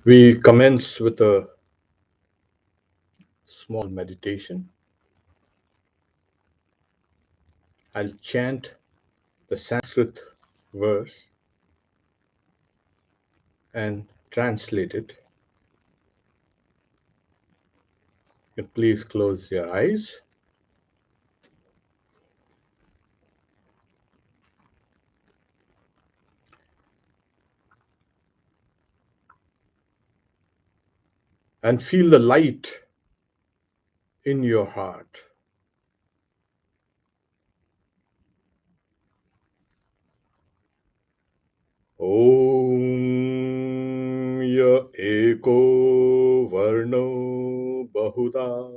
We commence with a small meditation. I'll chant the Sanskrit verse and translate it. You please close your eyes. And feel the light in your heart. Om ya eko varno bahuda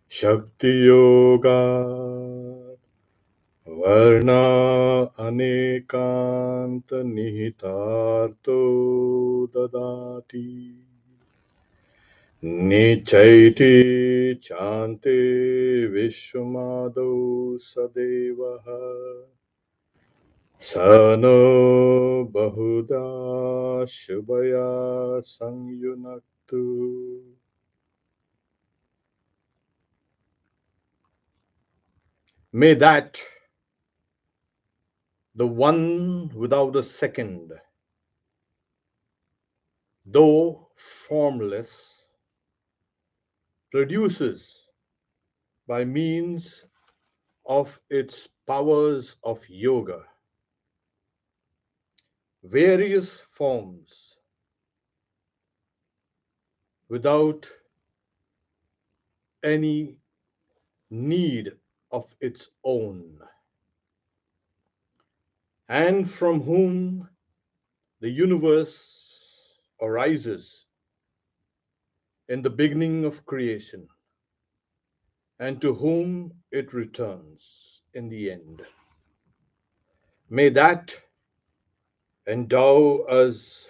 shakti yoga varna anekanta nihitarto dadati nichaiti chante vishwamado sadevaha Sano Bahuda Shubhaya Sangyunaktu. May that the one without a second, though formless, produces by means of its powers of yoga various forms without any need of its own, and from whom the universe arises in the beginning of creation, and to whom it returns in the end. May that endow us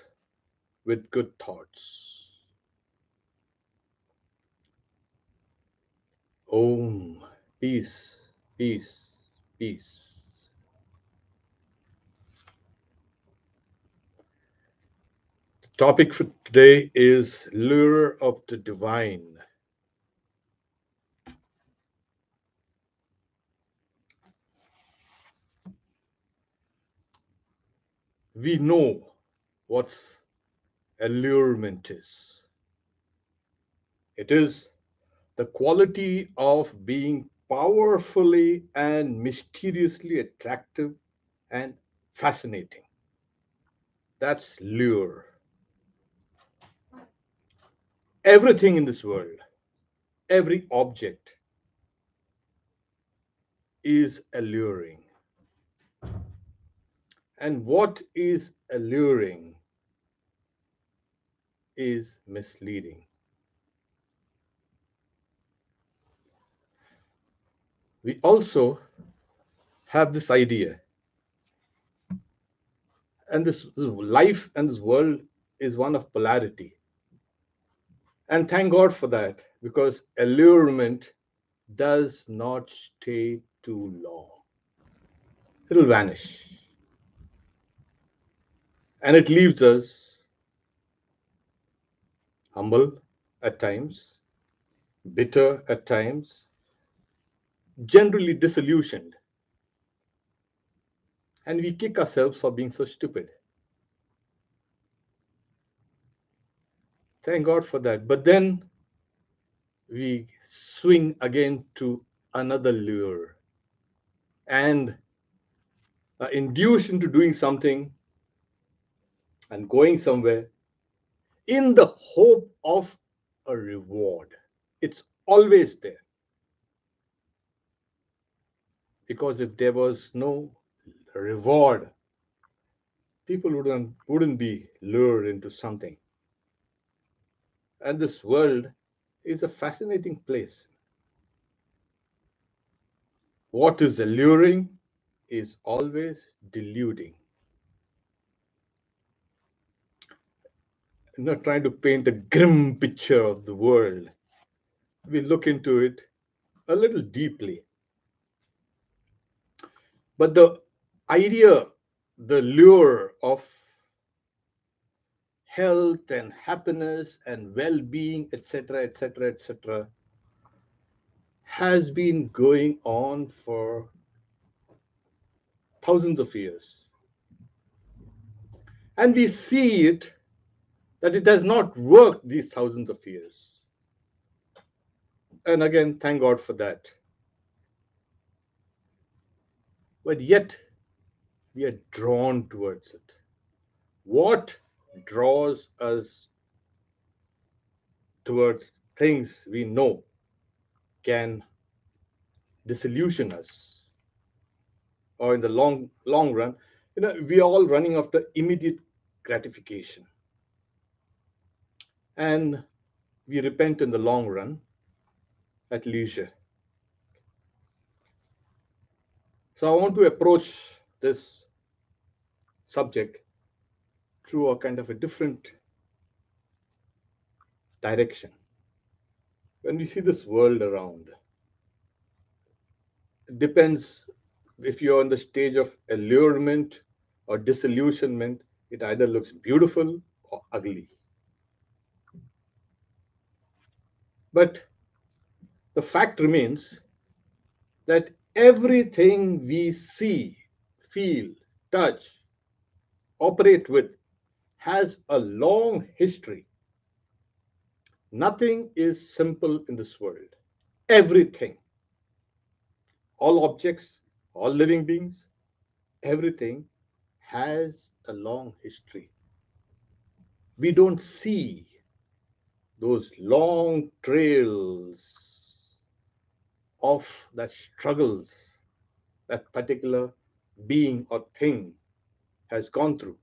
with good thoughts. Om, peace, peace, peace. The topic for today is lure of the divine. We know what allurement is. It is the quality of being powerfully and mysteriously attractive and fascinating. That's lure. Everything in this world, every object is alluring. And what is alluring is misleading. We also have this idea, and this life and this world is one of polarity. And thank God for that, because allurement does not stay too long. It'll vanish. And it leaves us humble at times, bitter at times, generally disillusioned. And we kick ourselves for being so stupid. Thank God for that. But then we swing again to another lure and induced into doing something and going somewhere in the hope of a reward. It's always there. Because if there was no reward, people wouldn't be lured into something. And this world is a fascinating place. What is alluring is always deluding. I'm not trying to paint a grim picture of the world. We look into it a little deeply. But the idea, the lure of health and happiness and well-being, etc., etc., etc., has been going on for thousands of years. And we see it that it has not worked these thousands of years. And again, thank God for that. But yet, we are drawn towards it. What draws us towards things we know can disillusion us, or in the long run, we are all running after immediate gratification, and we repent in the long run at leisure. So I want to approach this subject through a kind of a different direction. When we see this world around, it depends if you're on the stage of allurement or disillusionment. It either looks beautiful or ugly. But the fact remains that everything we see, feel, touch, operate with has a long history. Nothing is simple in this world. Everything, all objects, all living beings, everything has a long history. We don't see those long trails of that struggles that particular being or thing has gone through.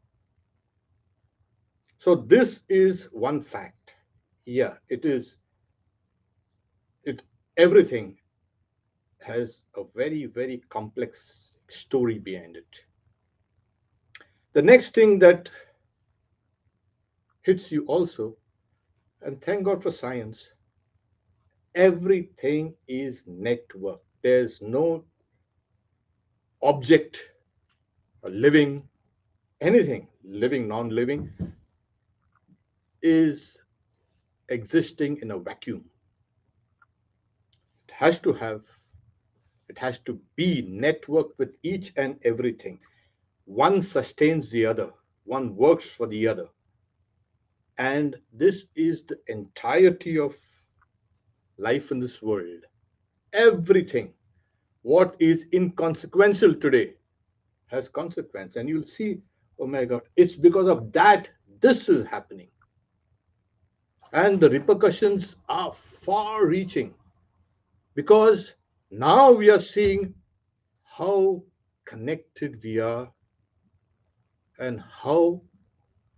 So this is one fact. Yeah, it is. It everything has a very, very complex story behind it. The next thing that hits you also, and thank God for science, everything is network. There's no object, living, anything, living, non living, is existing in a vacuum. It has to have, it has to be networked with each and everything. One sustains the other, one works for the other. And this is the entirety of life in this world. Everything, what is inconsequential today, has consequence. And you'll see, oh my God, it's because of that this is happening. And the repercussions are far reaching, because now we are seeing how connected we are and how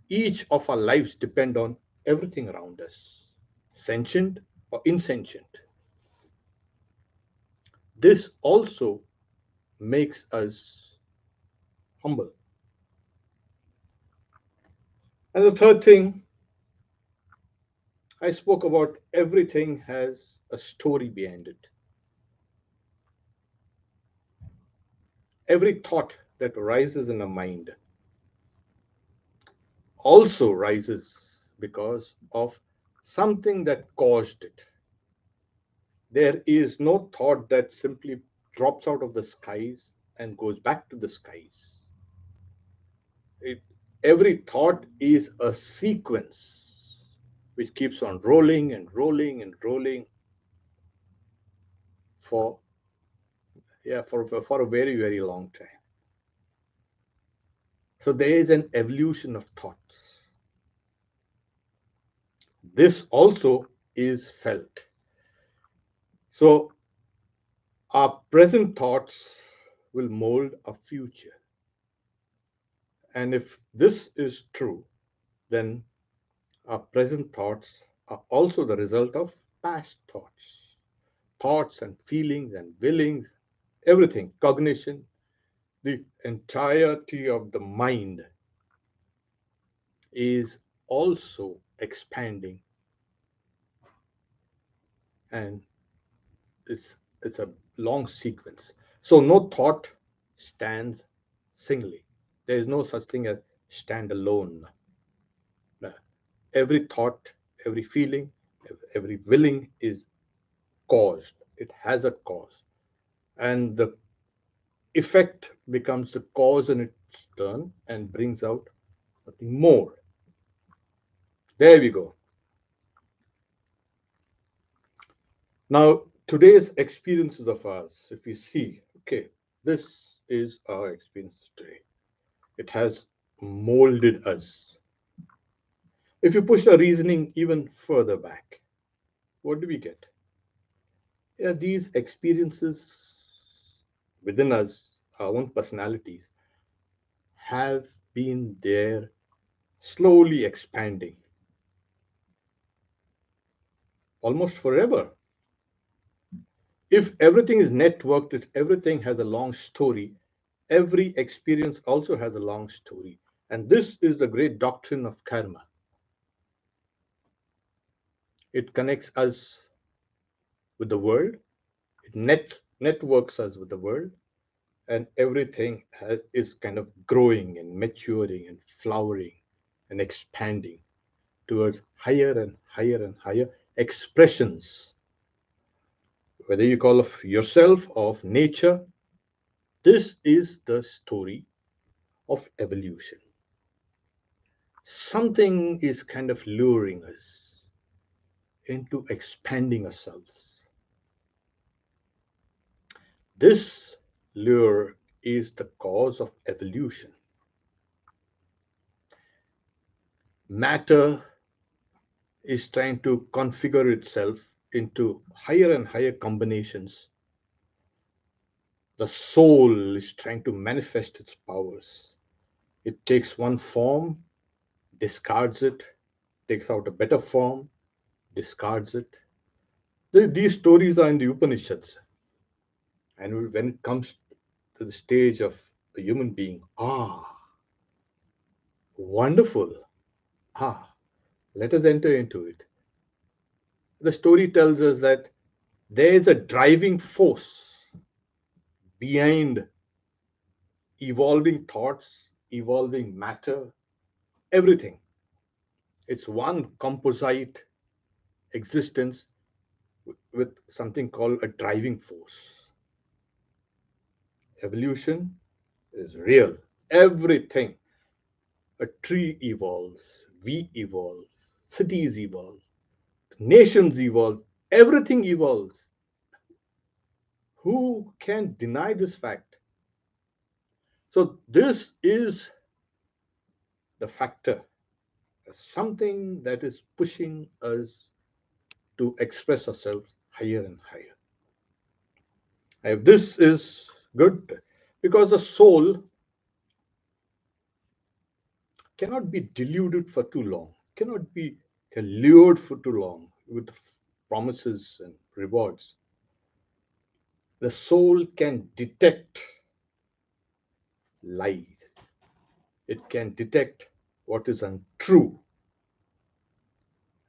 each of our lives depend on everything around us, sentient or insentient. This also makes us humble. And the third thing, I spoke about everything has a story behind it. Every thought that arises in a mind also rises because of something that caused it. There is no thought that simply drops out of the skies and goes back to the skies. It, every thought is a sequence which keeps on rolling and rolling and rolling for, yeah, for a very, very long time. So there is an evolution of thoughts. This also is felt. So our present thoughts will mold our future. And if this is true, then our present thoughts are also the result of past thoughts. Thoughts and feelings and willings, everything, cognition, the entirety of the mind is also expanding, and it's a long sequence. So no thought stands singly. There is no such thing as stand alone. Every thought, every feeling, every willing is caused. It has a cause. And the effect becomes the cause in its turn and brings out something more. There we go. Now, today's experiences of ours, if we see, okay, this is our experience today. It has molded us. If you push the reasoning even further back, what do we get? Yeah, these experiences within us, our own personalities, have been there slowly expanding almost forever. If everything is networked, if everything has a long story, every experience also has a long story. And this is the great doctrine of karma. It connects us with the world, it networks us with the world, and everything is kind of growing and maturing and flowering and expanding towards higher and higher and higher expressions, whether you call of yourself or of nature. This is the story of evolution. Something is kind of luring us into expanding ourselves. This lure is the cause of evolution. Matter is trying to configure itself into higher and higher combinations. The soul is trying to manifest its powers. It takes one form, discards it, takes out a better form, discards it. These stories are in the Upanishads. And when it comes to the stage of a human being, wonderful. Ah, let us enter into it. The story tells us that there is a driving force behind evolving thoughts, evolving matter, everything. It's one composite existence with something called a driving force. Evolution is real. Everything. A tree evolves, we evolve, cities evolve, nations evolve, everything evolves. Who can deny this fact? So, this is the factor, something that is pushing us to express ourselves higher and higher. This is good because the soul cannot be deluded for too long, cannot be lured for too long with promises and rewards. The soul can detect lies, it can detect what is untrue.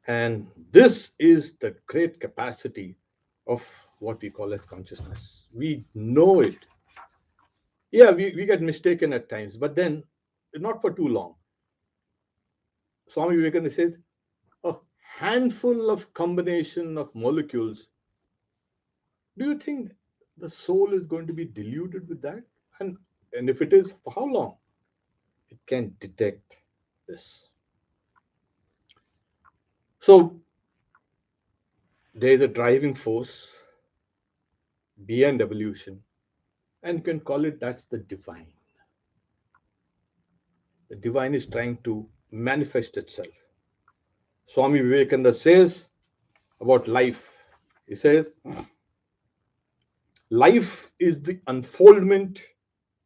And this is the great capacity of what we call as consciousness. We know it. Yeah, we get mistaken at times, but then not for too long. Swami Vivekananda says a handful of combination of molecules. Do you think the soul is going to be deluded with that? And if it is, for how long? It can detect this. So there is a driving force beyond evolution, and you can call it that's the divine. The divine is trying to manifest itself. Swami Vivekananda says about life, he says, life is the unfoldment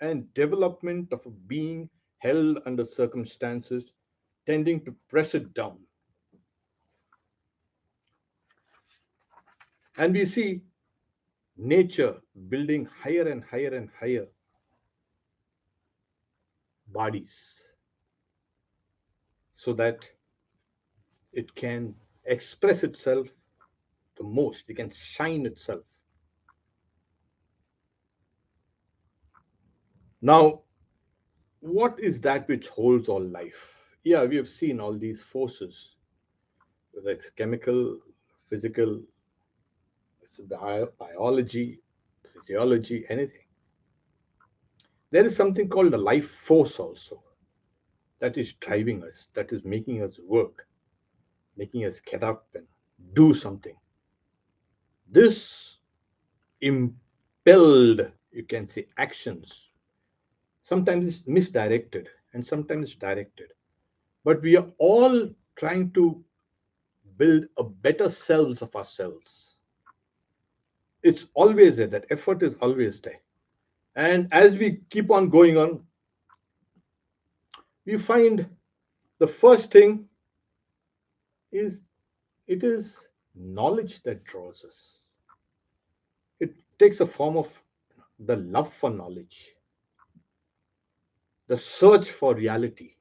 and development of a being held under circumstances tending to press it down. And we see nature building higher and higher and higher bodies so that it can express itself the most, it can shine itself. Now, what is that which holds all life? Yeah, we have seen all these forces. whether it's chemical, physical, biology, physiology, anything. There is something called a life force also that is driving us, that is making us work, making us get up and do something. This impelled, you can say, actions, sometimes it's misdirected and sometimes directed. But we are all trying to build a better selves of ourselves. It's always there, that effort is always there. And as we keep on going on, we find the first thing is it is knowledge that draws us. It takes a form of the love for knowledge, the search for reality,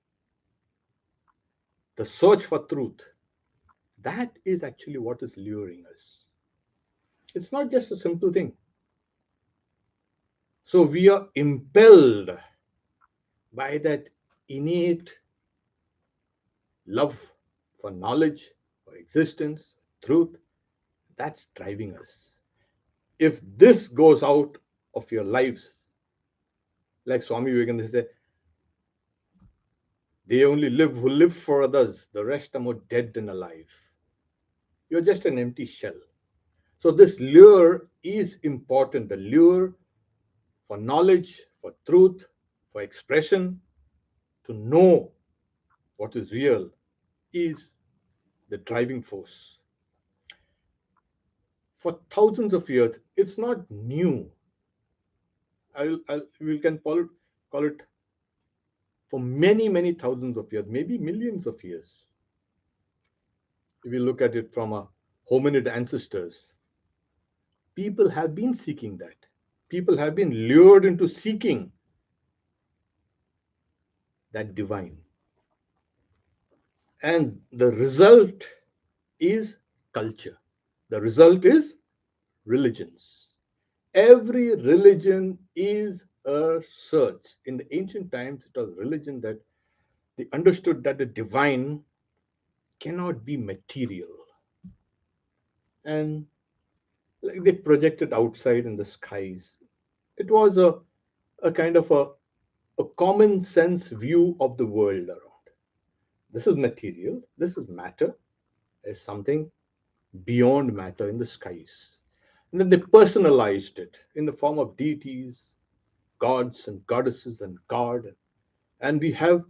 the search for truth. That is actually what is luring us. It's not just a simple thing. So we are impelled by that innate love for knowledge, for existence, truth. That's driving us. If this goes out of your lives, like Swami Vivekananda said, they only live who live for others, the rest are more dead than alive. You're just an empty shell. So this lure is important. The lure for knowledge, for truth, for expression, to know what is real is the driving force. For thousands of years, it's not new. We can call it for many, many thousands of years, maybe millions of years. If we look at it from our hominid ancestors, people have been seeking that. People have been lured into seeking that divine. And the result is culture. The result is religions. Every religion is a search. In the ancient times, it was religion that they understood that the divine cannot be material. And like they projected outside in the skies. It was a kind of a common sense view of the world around. This is material, this is matter, there's something beyond matter in the skies. And then they personalized it in the form of deities, gods and goddesses and God. And we have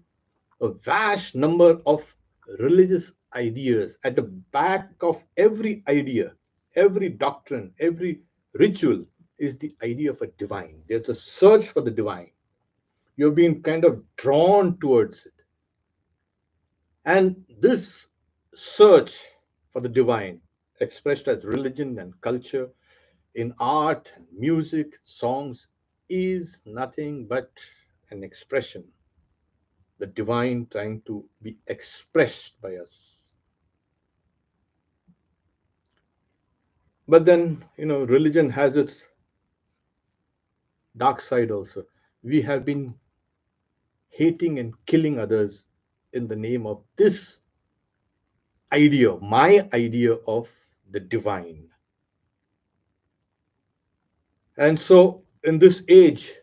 a vast number of religious ideas at the back of every idea, every doctrine, every ritual is the idea of a divine. There's a search for the divine. You're being kind of drawn towards it. And this search for the divine, expressed as religion and culture, in art and music, songs, is nothing but an expression, the divine trying to be expressed by us. But then, religion has its dark side also. We have been hating and killing others in the name of this idea, my idea of the divine. And so, in this age,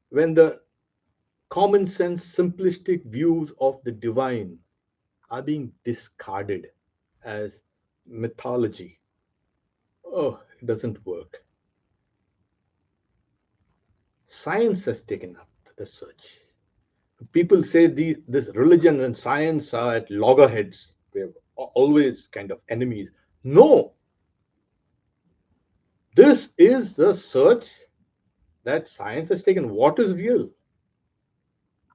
when the common sense, simplistic views of the divine are being discarded as mythology, oh, it doesn't work. Science has taken up the search. People say this religion and science are at loggerheads. We're always kind of enemies. No, this is the search that science has taken. What is real?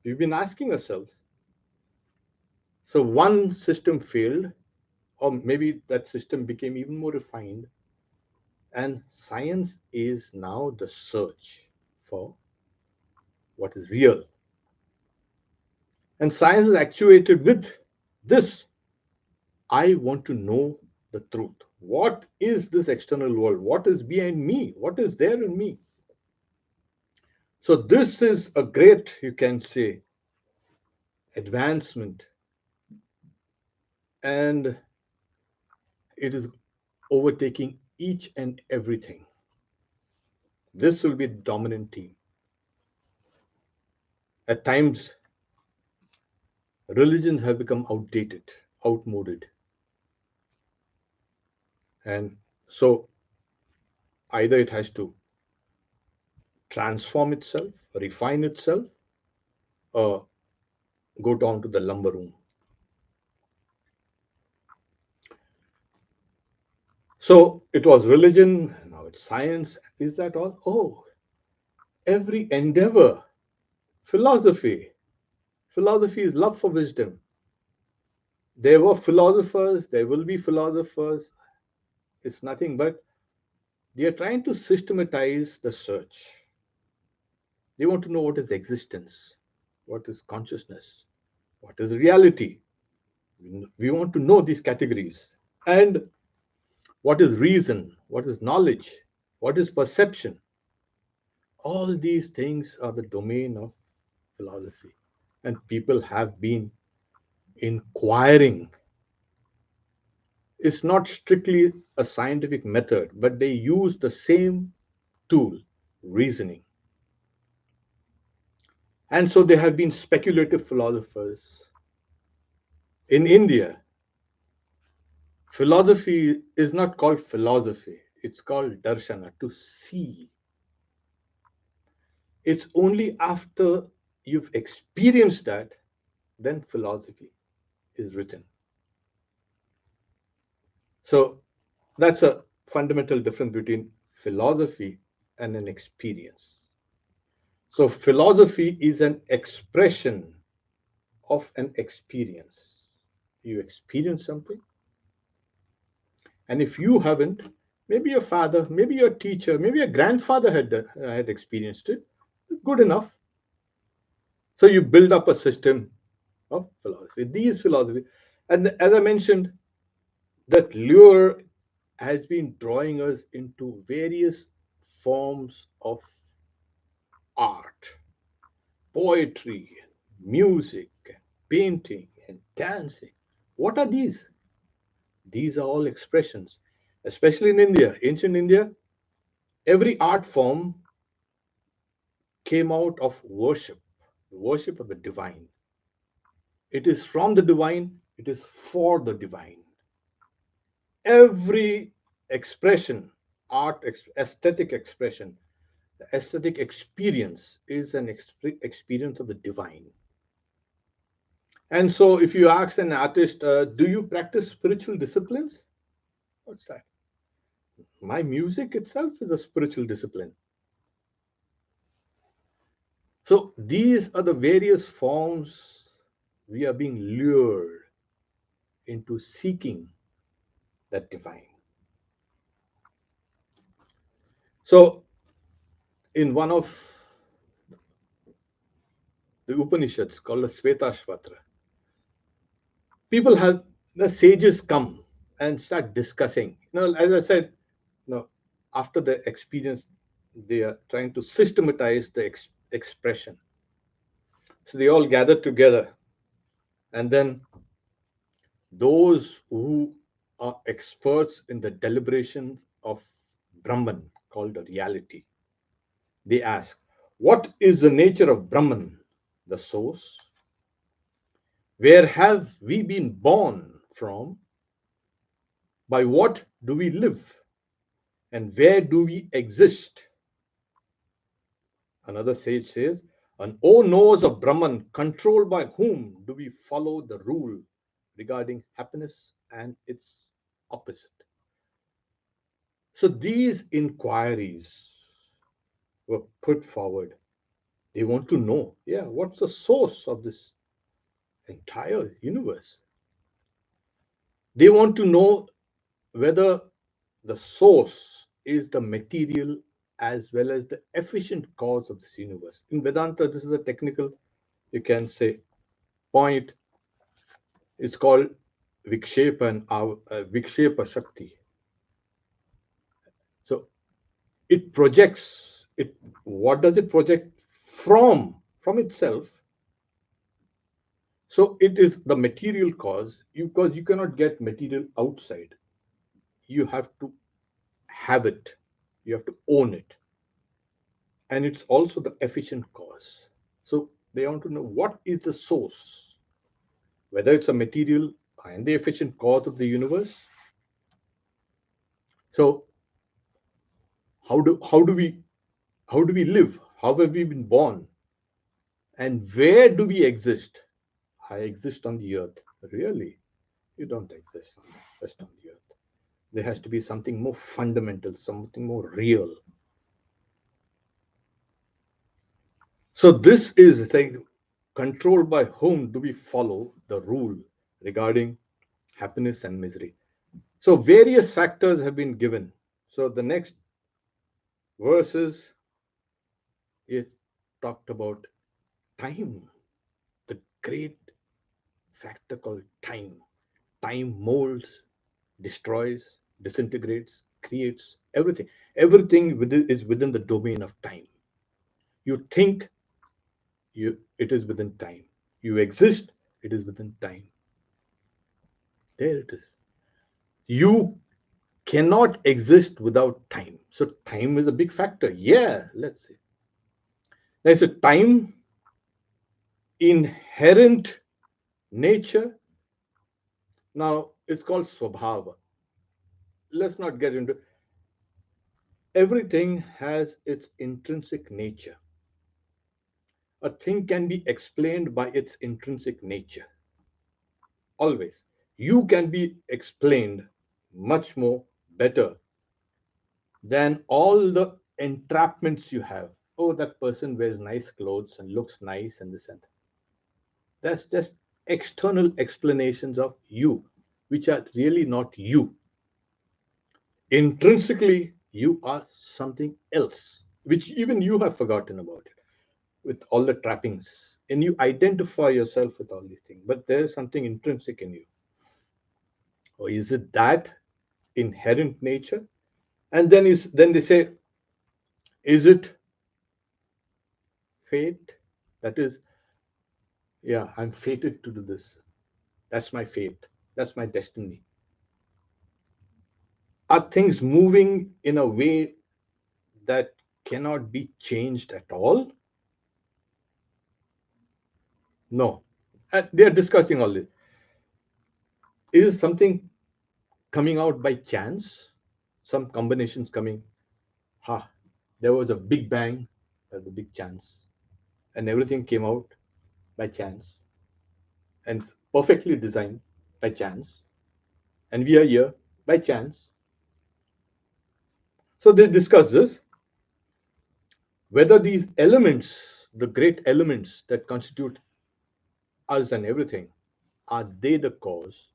We've been asking ourselves. So one system failed, or maybe that system became even more refined, and science is now the search for what is real. And science is actuated with this: I want to know the truth. What is this external world? What is behind me? What is there in me? So, this is a great, you can say, advancement and it is overtaking each and everything. This will be the dominant theme. At times, religions have become outdated, outmoded, and so either it has to transform itself, refine itself, or go down to the lumber room. So it was religion, now it's science. Is that all? Oh, every endeavor, philosophy. Philosophy is love for wisdom. There were philosophers, there will be philosophers. It's nothing but they are trying to systematize the search. They want to know what is existence, what is consciousness, what is reality. We want to know these categories. And what is reason, what is knowledge, what is perception. All these things are the domain of philosophy. And people have been inquiring. It's not strictly a scientific method, but they use the same tool, reasoning. And so there have been speculative philosophers. In India, philosophy is not called philosophy, it's called darshana, to see. It's only after you've experienced that, then philosophy is written. So that's a fundamental difference between philosophy and an experience. So philosophy is an expression of an experience. You experience something, and if you haven't, maybe your father, maybe your teacher, maybe your grandfather had experienced it. It's good enough. So you build up a system of philosophy. These philosophy, and as I mentioned, that lure has been drawing us into various forms of art, poetry, music, painting, and dancing. What are these? These are all expressions, especially in India, ancient India. Every art form came out of worship, the worship of the divine. It is from the divine, it is for the divine. Every expression, aesthetic expression, the aesthetic experience is an experience of the divine. And so, if you ask an artist, do you practice spiritual disciplines? What's that? My music itself is a spiritual discipline. So, these are the various forms we are being lured into seeking that divine. So, in one of the Upanishads called the Svetashvatra, people have the sages come and start discussing. As I said, after the experience, they are trying to systematize the expression. So they all gather together, and then those who are experts in the deliberations of Brahman, called the reality, they ask, what is the nature of Brahman, the source? Where have we been born from? By what do we live? And where do we exist? Another sage says, and O knows of Brahman, controlled by whom do we follow the rule regarding happiness and its opposite? So these inquiries were put forward. They want to know, what's the source of this entire universe? They want to know whether the source is the material as well as the efficient cause of this universe. In Vedanta, this is a technical, you can say, point. It's called Vikshepa and Vikshepa Shakti. So it projects it. What does it project from? From itself. So it is the material cause, because you cannot get material outside. You have to have it, you have to own it. And it's also the efficient cause. So they want to know what is the source, whether it's a material and the efficient cause of the universe. So how do we live? How have we been born? And where do we exist? I exist on the earth. Really? You don't exist on just on the earth. There has to be something more fundamental, something more real. So this is like, controlled by whom do we follow the rule regarding happiness and misery? So various factors have been given. So the next verses is talked about time, the great factor called time. Time molds, destroys, disintegrates, creates everything. Everything is within the domain of time. You think, it is within time. You exist, it is within time. There it is. You cannot exist without time. So time is a big factor. Yeah, let's say. There's a time inherent nature. Now it's called swabhava. Let's not get into, everything has its intrinsic nature. A thing can be explained by its intrinsic nature. Always. You can be explained much more better than all the entrapments you have. Oh, that person wears nice clothes and looks nice and this and that. That's just external explanations of you, which are really not you. Intrinsically, you are something else, which even you have forgotten about it with all the trappings. And you identify yourself with all these things, but there is something intrinsic in you. Or is it that inherent nature? And then they say, is it fate? That is, yeah, I'm fated to do this. That's my fate. That's my destiny. Are things moving in a way that cannot be changed at all? No. And they are discussing all this. Is something coming out by chance? Some combinations coming. Ha, there was a big bang, there's a big chance. And everything came out by chance and perfectly designed by chance. And we are here by chance. So they discuss this, whether these elements, the great elements that constitute us and everything, are they the cause?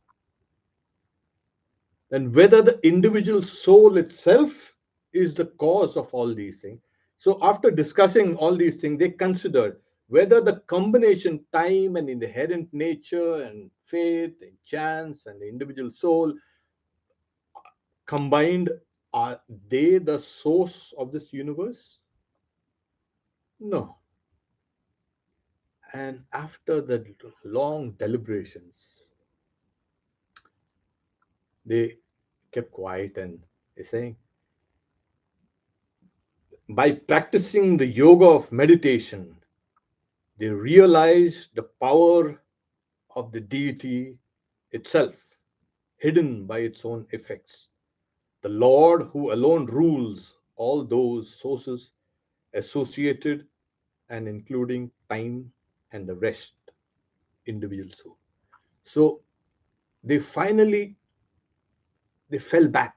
And whether the individual soul itself is the cause of all these things. So, after discussing all these things, they considered whether the combination time and inherent nature and fate and chance and the individual soul combined, are they the source of this universe? No. And after the long deliberations, they kept quiet and they saying, by practicing the yoga of meditation, they realized the power of the deity itself, hidden by its own effects. The Lord who alone rules all those sources associated and including time and the rest, individual soul. So they fell back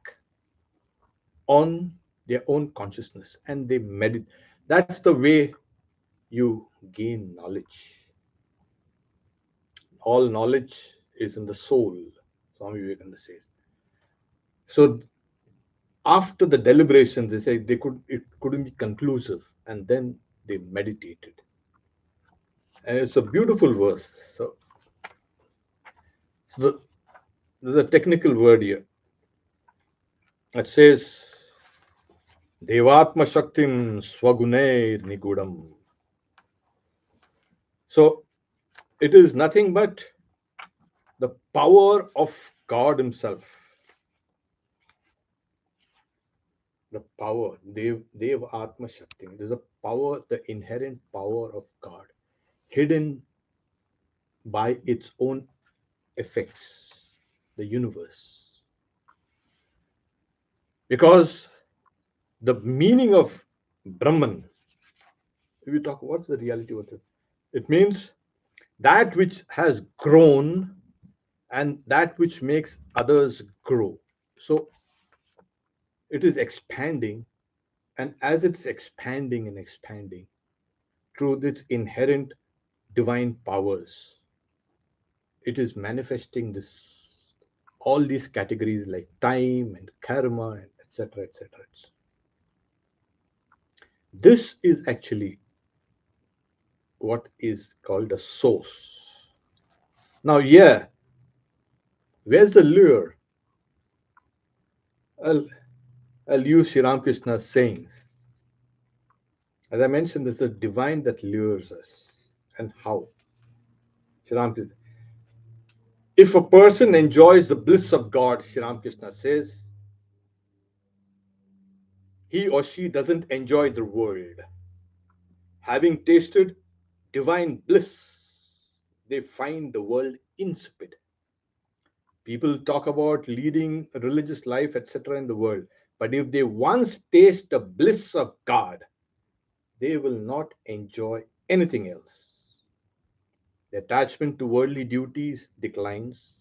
on their own consciousness and they meditate. That's the way you gain knowledge. All knowledge is in the soul, Swami Vivekananda says. So after the deliberations, they say it couldn't be conclusive, and then they meditated. And it's a beautiful verse. So there's a technical word here. It says, Devatma Shaktim Swagunair Nigudam. So It is nothing but the power of God Himself. The power, Dev Atma Shakti. There's a power, the inherent power of God, hidden by its own effects, the universe. Because the meaning of Brahman, if you talk, what's the reality of it? It means that which has grown and that which makes others grow. So it is expanding, and as it's expanding and expanding through its inherent divine powers, it is manifesting this all these categories like time and karma and etc etc. This is actually what is called a source. Now, yeah, where's the lure? I'll, I'll use Sri Ramakrishna's sayings. As I mentioned, it's the divine that lures us. And how? Sri Ramakrishna. If a person enjoys the bliss of God, Sri Ramakrishna says, he or she doesn't enjoy the world. Having tasted divine bliss, they find the world insipid. People talk about leading a religious life, etc., in the world. But if they once taste the bliss of God, they will not enjoy anything else. The attachment to worldly duties declines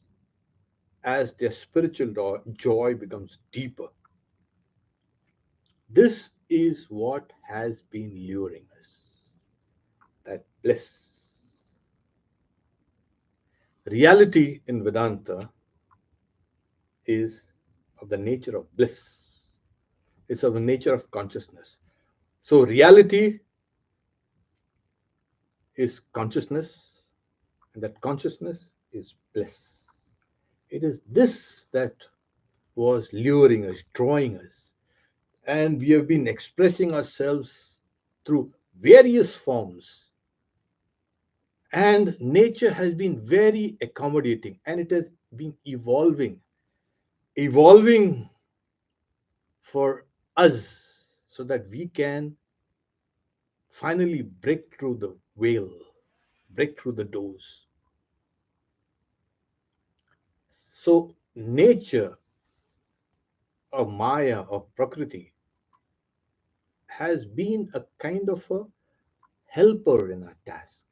as their spiritual joy becomes deeper. This is what has been luring us, that bliss. Reality in Vedanta is of the nature of bliss, it's of the nature of consciousness. So, reality is consciousness, and that consciousness is bliss. It is this that was luring us, drawing us, and we have been expressing ourselves through various forms. And nature has been very accommodating, and it has been evolving for us so that we can finally break through the veil, break through the doors. So, nature or Maya or Prakriti has been a kind of a helper in our task.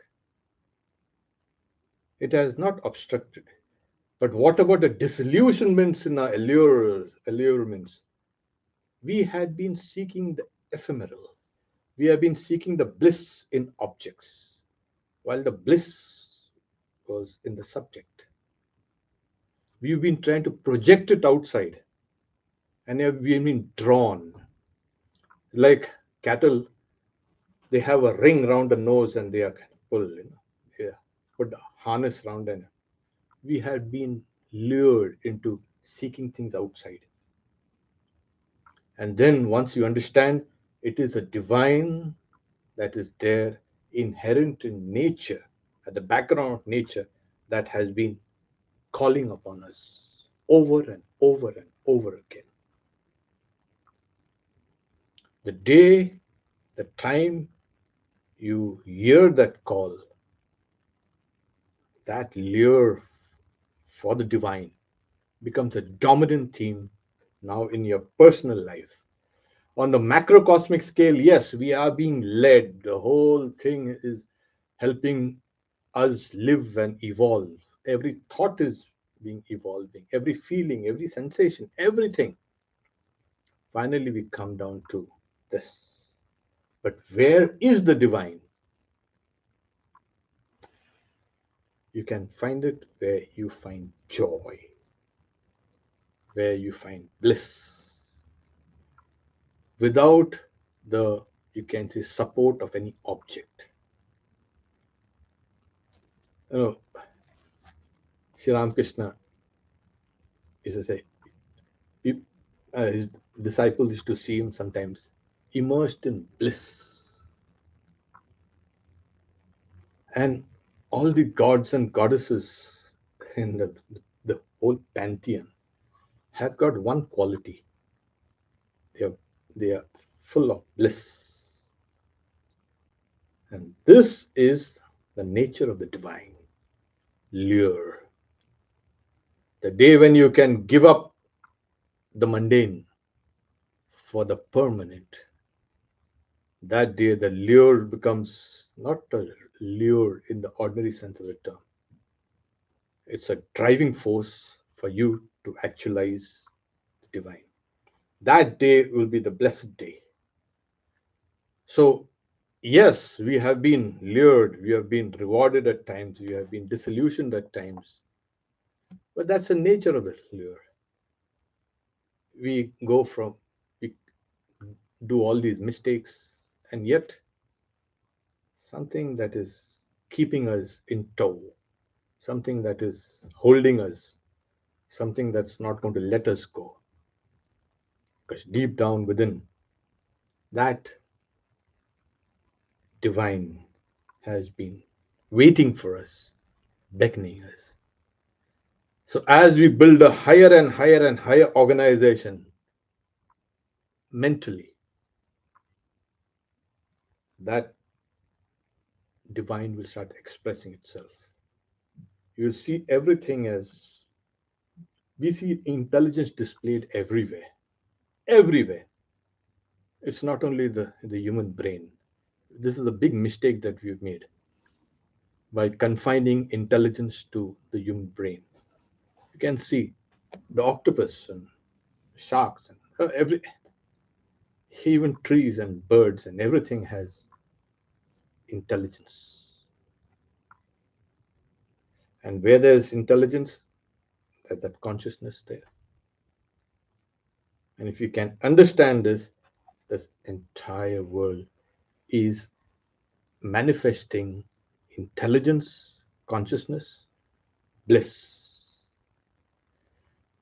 It has not obstructed. But what about the disillusionments in our allurements? We had been seeking the ephemeral. We have been seeking the bliss in objects, while the bliss was in the subject. We've been trying to project it outside, and we've been drawn. Like cattle, they have a ring around the nose and they are kind of pulled, yeah, put a harness around, and we had been lured into seeking things outside. And then once you understand, it is a divine that is there, inherent in nature, at the background of nature, that has been calling upon us over and over and over again. The day, the time you hear that call, that lure for the divine becomes a dominant theme now in your personal life. On the macrocosmic scale, yes, we are being led. The whole thing is helping us live and evolve. Every thought is being evolving, every feeling, every sensation, everything. Finally, we come down to this. But where is the divine? You can find it where you find joy, where you find bliss, without the, you can say, support of any object. You know, Sri Ramakrishna used to say, his disciples used to see him sometimes immersed in bliss. And all the gods and goddesses in the whole pantheon have got one quality. They are, they are full of bliss. And this is the nature of the divine lure. The day when you can give up the mundane for the permanent, that day the lure becomes not a lure in the ordinary sense of the term. It's a driving force for you to actualize the divine. That day will be the blessed day. So, yes, we have been lured, we have been rewarded at times, we have been disillusioned at times, but that's the nature of the lure. We go from, we do all these mistakes, and yet something that is keeping us in tow, something that is holding us, something that's not going to let us go. Because deep down within, that divine has been waiting for us, beckoning us. So, as we build a higher and higher and higher organization mentally, that divine will start expressing itself. You'll see everything as we see intelligence displayed everywhere. Everywhere. It's not only the human brain. This is a big mistake that we've made by confining intelligence to the human brain. You can see the octopus and sharks and every even trees and birds and everything has intelligence. And where there's intelligence, there's that consciousness there. And if you can understand this entire world is manifesting intelligence, consciousness, bliss.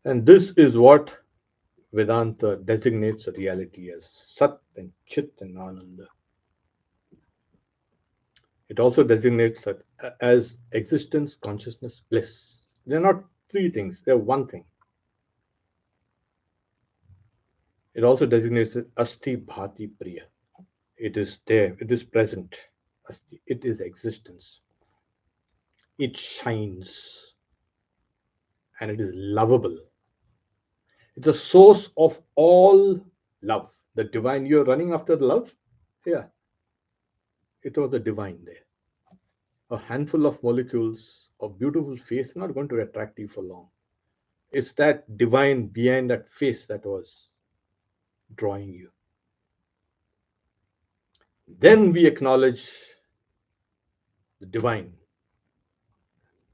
And this is what Vedanta designates a reality as Sat and Chit and Ananda. It also designates that as existence, consciousness, bliss. They're not three things, they're one thing. It also designates it Asti Bhati Priya. It is there, it is present, it is existence. It shines and it is lovable. It's a source of all love. The divine, you're running after the love? Yeah, it was the divine there. A handful of molecules of beautiful face not going to attract you for long. It's that divine behind that face that was drawing you. Then we acknowledge the divine.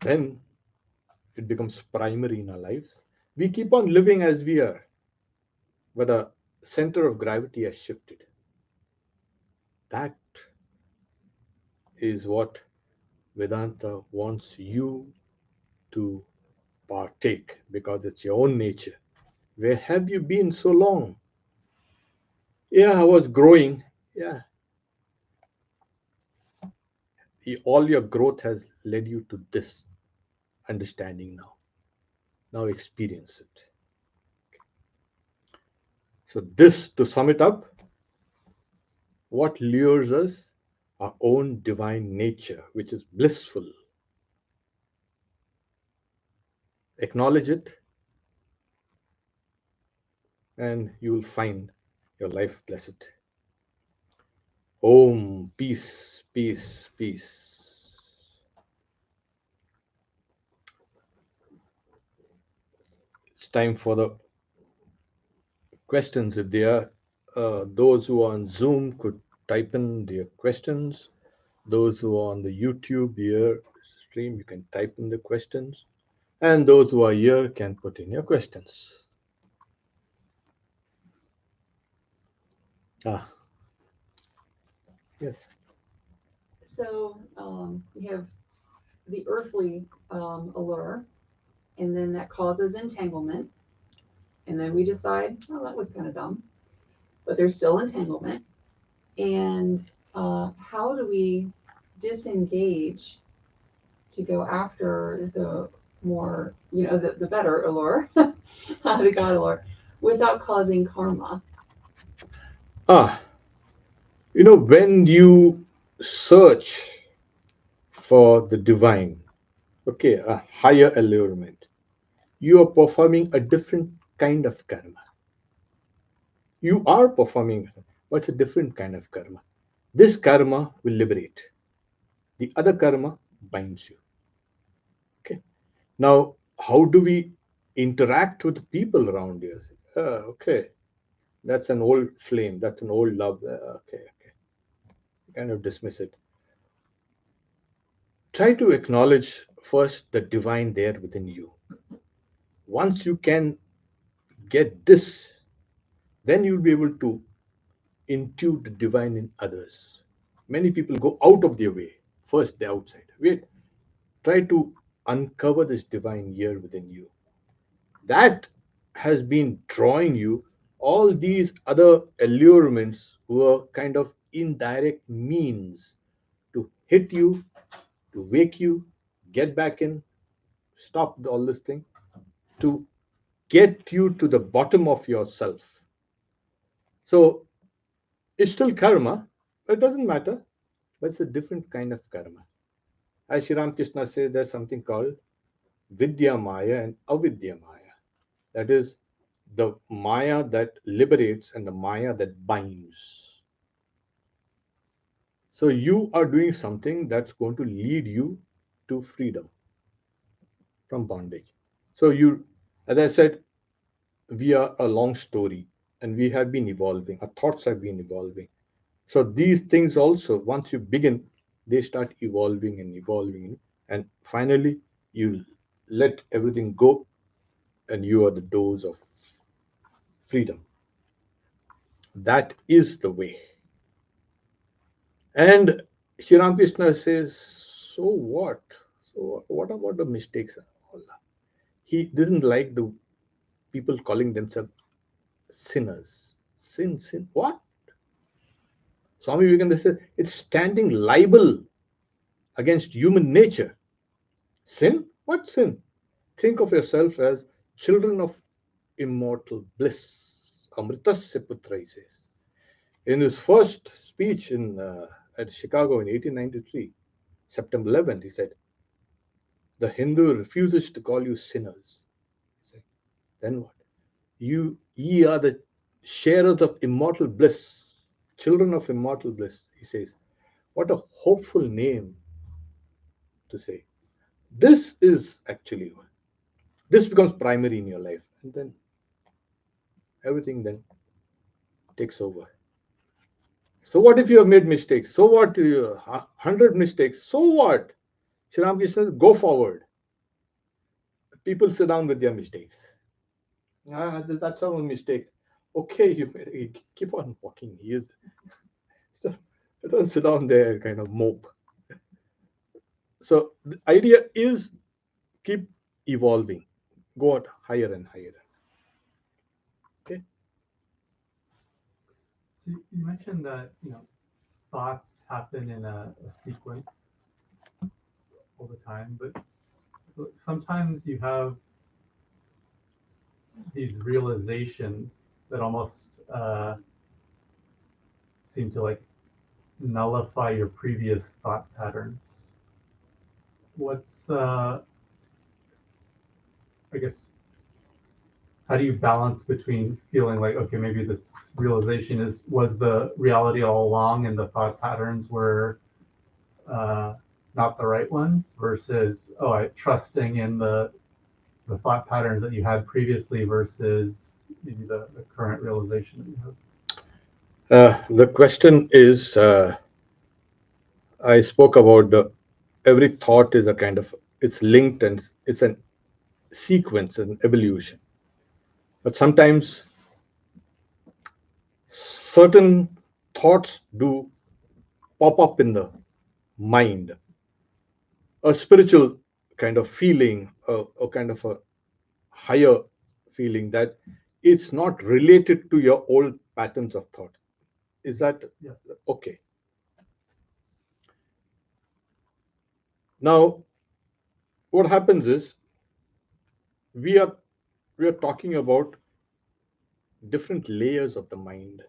Then it becomes primary in our lives. We keep on living as we are, but our center of gravity has shifted. That is what Vedanta wants you to partake because it's your own nature. Where have you been so long? Yeah, I was growing. Yeah, all your growth has led you to this understanding now. Now experience it. So, this, to sum it up, what lures us? Our own divine nature, which is blissful. Acknowledge it, and you will find your life blessed. Om, peace, peace, peace. It's time for the questions. If there are those who are on Zoom could type in their questions. Those who are on the YouTube here stream, you can type in the questions. And those who are here can put in your questions. Ah, yes. So we have the earthly allure, and then that causes entanglement. And then we decide, oh, that was kind of dumb, but there's still entanglement. And how do we disengage to go after the more, the better allure, the God allure, without causing karma. Ah, when you search for the divine, okay, a higher allurement, you are performing a different kind of karma. You are performing, but it's a different kind of karma. This karma will liberate. The other karma binds you. Okay. Now, how do we interact with the people around us? Okay, that's an old flame. That's an old love. Okay, okay. Kind of dismiss it. Try to acknowledge first the divine there within you. Once you can get this, then you'll be able to intuit the divine in others. Many people go out of their way. First, the outside. Wait, try to uncover this divine here within you. That has been drawing you. All these other allurements were kind of indirect means to hit you, to wake you, get back in, stop all this thing, to get you to the bottom of yourself. So it's still karma, but it doesn't matter. But it's a different kind of karma. As Sri Ramakrishna says, there's something called Vidya Maya and Avidya Maya. That is the Maya that liberates and the Maya that binds. So you are doing something that's going to lead you to freedom from bondage. So as I said, we are a long story and we have been evolving. Our thoughts have been evolving. So these things also, once you begin, they start evolving and evolving. And finally, you let everything go and you are the doors of freedom. That is the way. And Sri Ramakrishna says, so what? So what about the mistakes? He doesn't like the people calling themselves sinners. Sin, sin. What? Swami Vivekananda says it's standing liable against human nature. Sin? What sin? Think of yourself as children of immortal bliss. Amritasya putra, he says. In his first speech at Chicago in 1893, September 11th, he said, the Hindu refuses to call you sinners. He said, then what? Ye are the sharers of immortal bliss, children of immortal bliss, he says. What a hopeful name to say. This is actually, this becomes primary in your life. And then everything then takes over. So what if you have made mistakes? So what? 100 mistakes. So what? Sri Ramakrishna says, go forward. People sit down with their mistakes. That's our mistake. Okay, you keep on walking. Don't sit down there, kind of mope. So the idea is keep evolving, go out higher and higher. Okay. So you mentioned that thoughts happen in a sequence all the time, but sometimes you have these realizations that almost seem to like nullify your previous thought patterns. What's I guess, how do you balance between feeling like, okay, maybe this realization was the reality all along and the thought patterns were not the right ones, versus trusting in the thought patterns that you had previously versus maybe the current realization that you have? The question is, I spoke about every thought is a kind of, it's linked and it's an sequence, an evolution. But sometimes certain thoughts do pop up in the mind, a spiritual kind of feeling, a kind of a higher feeling that it's not related to your old patterns of thought. Is that Yeah. okay? Now, what happens is we are we are talking about different layers of the mind.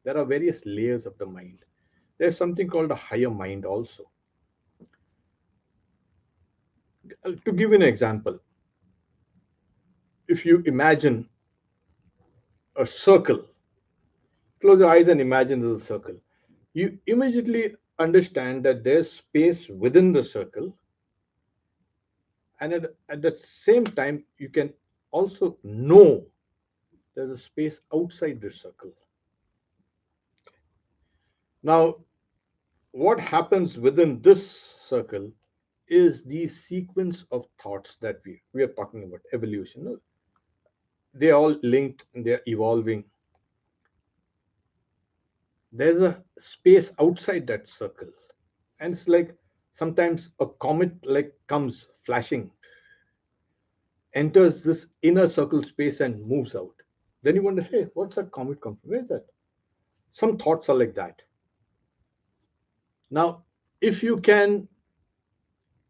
There are various layers of the mind. There's something called a higher mind also. To give you an example, if you imagine a circle, close your eyes and imagine there's a circle. You immediately understand that there's space within the circle, and at the same time, you can also know there's a space outside the circle. Now, what happens within this circle is the sequence of thoughts that we are talking about evolution. No? They're all linked and they're evolving. There's a space outside that circle, and it's like sometimes a comet like comes flashing, enters this inner circle space and moves out. Then you wonder, hey, what's that comet come from? Where's that? Some thoughts are like that. Now, if you can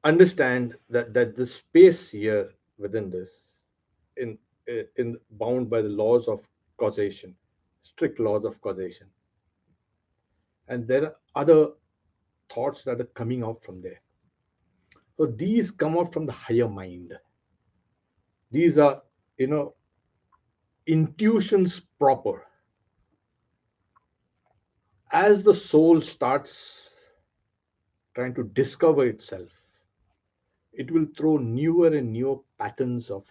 understand that the space here within this, in in bound by the laws of causation, strict laws of causation, and there are other thoughts that are coming out from there. So these come out from the higher mind. These are, you know, intuitions proper. As the soul starts trying to discover itself, it will throw newer and newer patterns of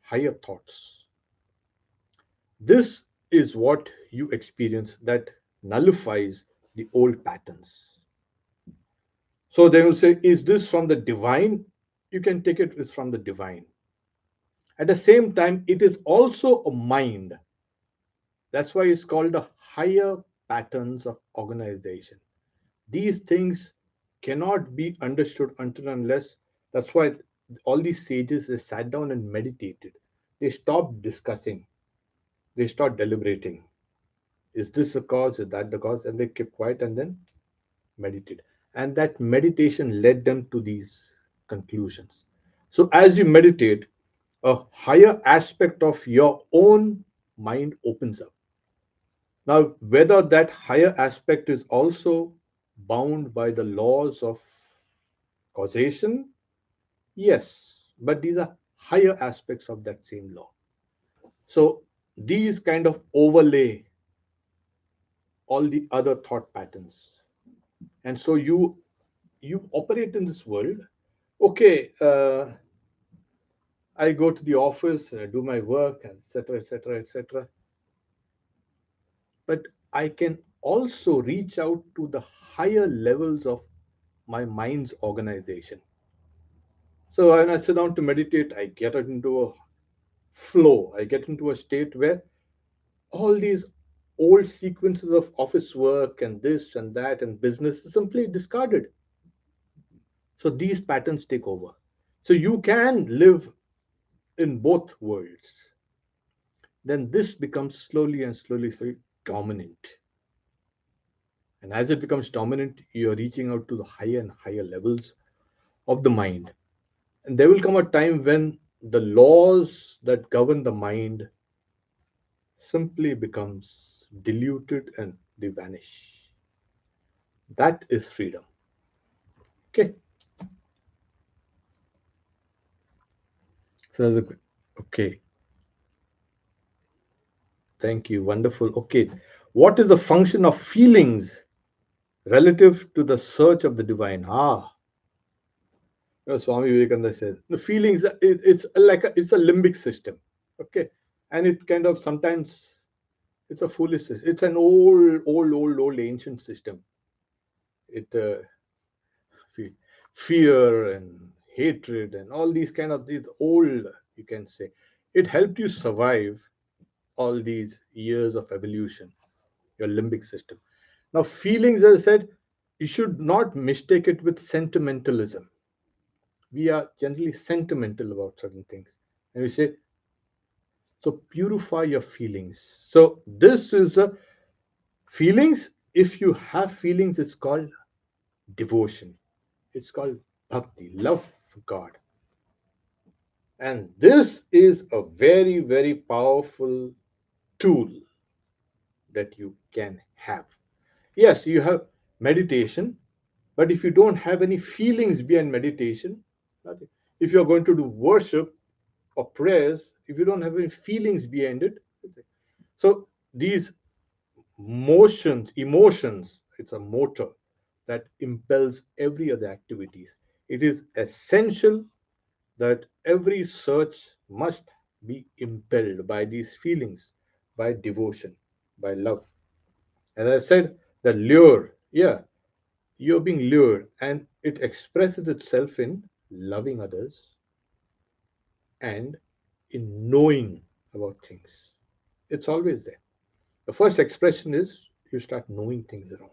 higher thoughts. This is what you experience that nullifies the old patterns. So they will say, is this from the divine? You can take it as from the divine. At the same time, it is also a mind. That's why it's called the higher patterns of organization. These things cannot be understood until unless, that's why all these sages, they sat down and meditated. They stopped discussing, they stopped deliberating. Is this the cause? Is that the cause? And they kept quiet and then meditate. And that meditation led them to these conclusions. So as you meditate, a higher aspect of your own mind opens up. Now, whether that higher aspect is also bound by the laws of causation, yes, but these are higher aspects of that same law. So these kind of overlay all the other thought patterns, and so you operate in this world. Okay, I go to the office, I do my work, etc., etc., etc. But I can also reach out to the higher levels of my mind's organization. So when I sit down to meditate, I get into a flow. I get into a state where all these old sequences of office work and this and that and business is simply discarded. So these patterns take over. So you can live in both worlds. Then this becomes slowly and slowly dominant. And as it becomes dominant, you're reaching out to the higher and higher levels of the mind. And there will come a time when the laws that govern the mind simply becomes diluted and they vanish. That is freedom. Okay. So okay. Thank you. Wonderful. Okay. What is the function of feelings relative to the search of the divine? Swami Vivekananda says the feelings. It's like it's a limbic system. Okay, and it kind of sometimes it's a foolish system. It's an old ancient system. It fear and hatred and all these kind of these old, you can say, it helped you survive all these years of evolution. Your limbic system. Now, feelings, as I said, you should not mistake it with sentimentalism. We are generally sentimental about certain things, and we say, so purify your feelings. So this is a feelings. If you have feelings, it's called devotion. It's called bhakti, love for God. And this is a very, very powerful tool that you can have. Yes, you have meditation, but if you don't have any feelings behind meditation, nothing. If you're going to do worship or prayers, if you don't have any feelings behind it, so these emotions, it's a motor that impels every other activities. It is essential that every search must be impelled by these feelings, by devotion, by love. As I said, the lure, yeah, you're being lured, and it expresses itself in loving others and in knowing about things. It's always there. The first expression is you start knowing things around,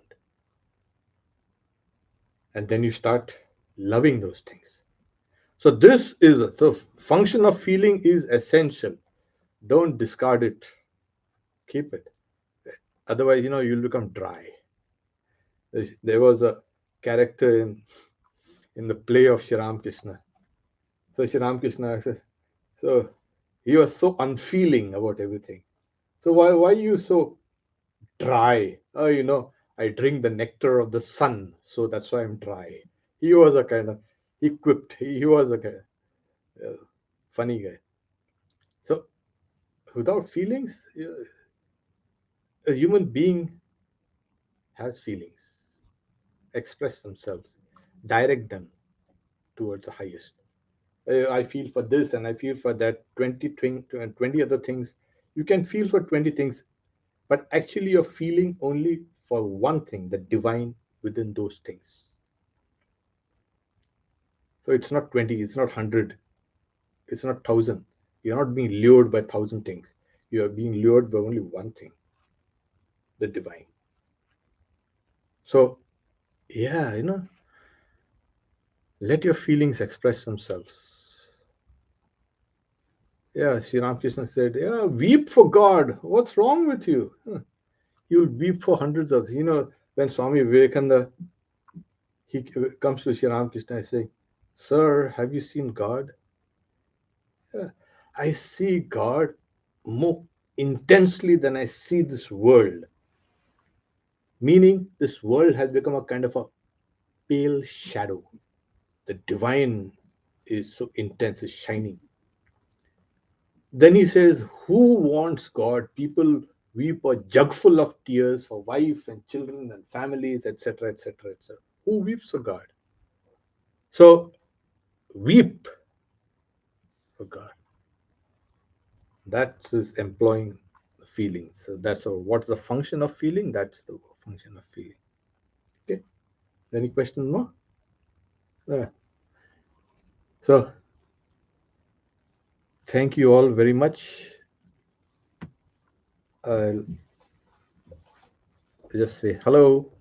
and then you start loving those things. So this is the function of feeling is essential. Don't discard it. Keep it. Otherwise, you'll become dry. There was a character in the play of Shri Krishna. So Shri Krishna says, so he was so unfeeling about everything. So why are you so dry? Oh, I drink the nectar of the sun, so that's why I'm dry. He was a kind of equipped. He was a kind of funny guy. So without feelings, a human being has feelings, express themselves, direct them towards the highest. I feel for this and I feel for that 20 other things. You can feel for 20 things, but actually you're feeling only for one thing, the divine within those things. So it's not 20, it's not 100, it's not 1,000. You're not being lured by 1,000 things. You are being lured by only one thing, the divine. So, yeah, let your feelings express themselves. Yeah, Sri Ramakrishna said, yeah, weep for God. What's wrong with you? Huh. You'll weep for hundreds of, when Swami Vivekananda, he comes to Sri Ramakrishna and say, Sir, have you seen God? Yeah, I see God more intensely than I see this world. Meaning, this world has become a kind of a pale shadow. The divine is so intense, is shining. Then he says, who wants God? People weep a jug full of tears for wife and children and families, etc., etc., etc. Who weeps for God? So weep for God. That is employing feelings. So that's what's the function of feeling? That's the function of feeling. Okay. Any questions more? Yeah. So thank you all very much. I'll just say hello.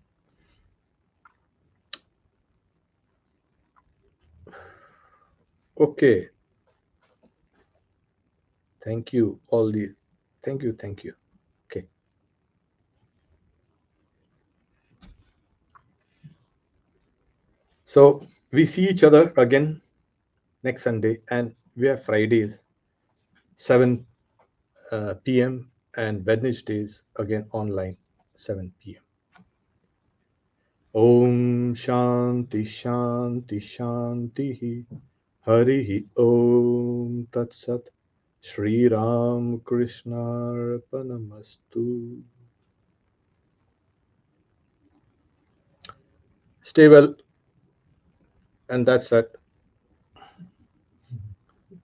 Okay. Thank you. Thank you. Thank you. Okay. So we see each other again next Sunday, and we have Fridays, 7 p.m. and Wednesdays again online, 7 p.m. Om Shanti Shanti Shanti Hari Om Tat Sat Shri Ram Krishna Arpanamastu. Stay well, and that's that.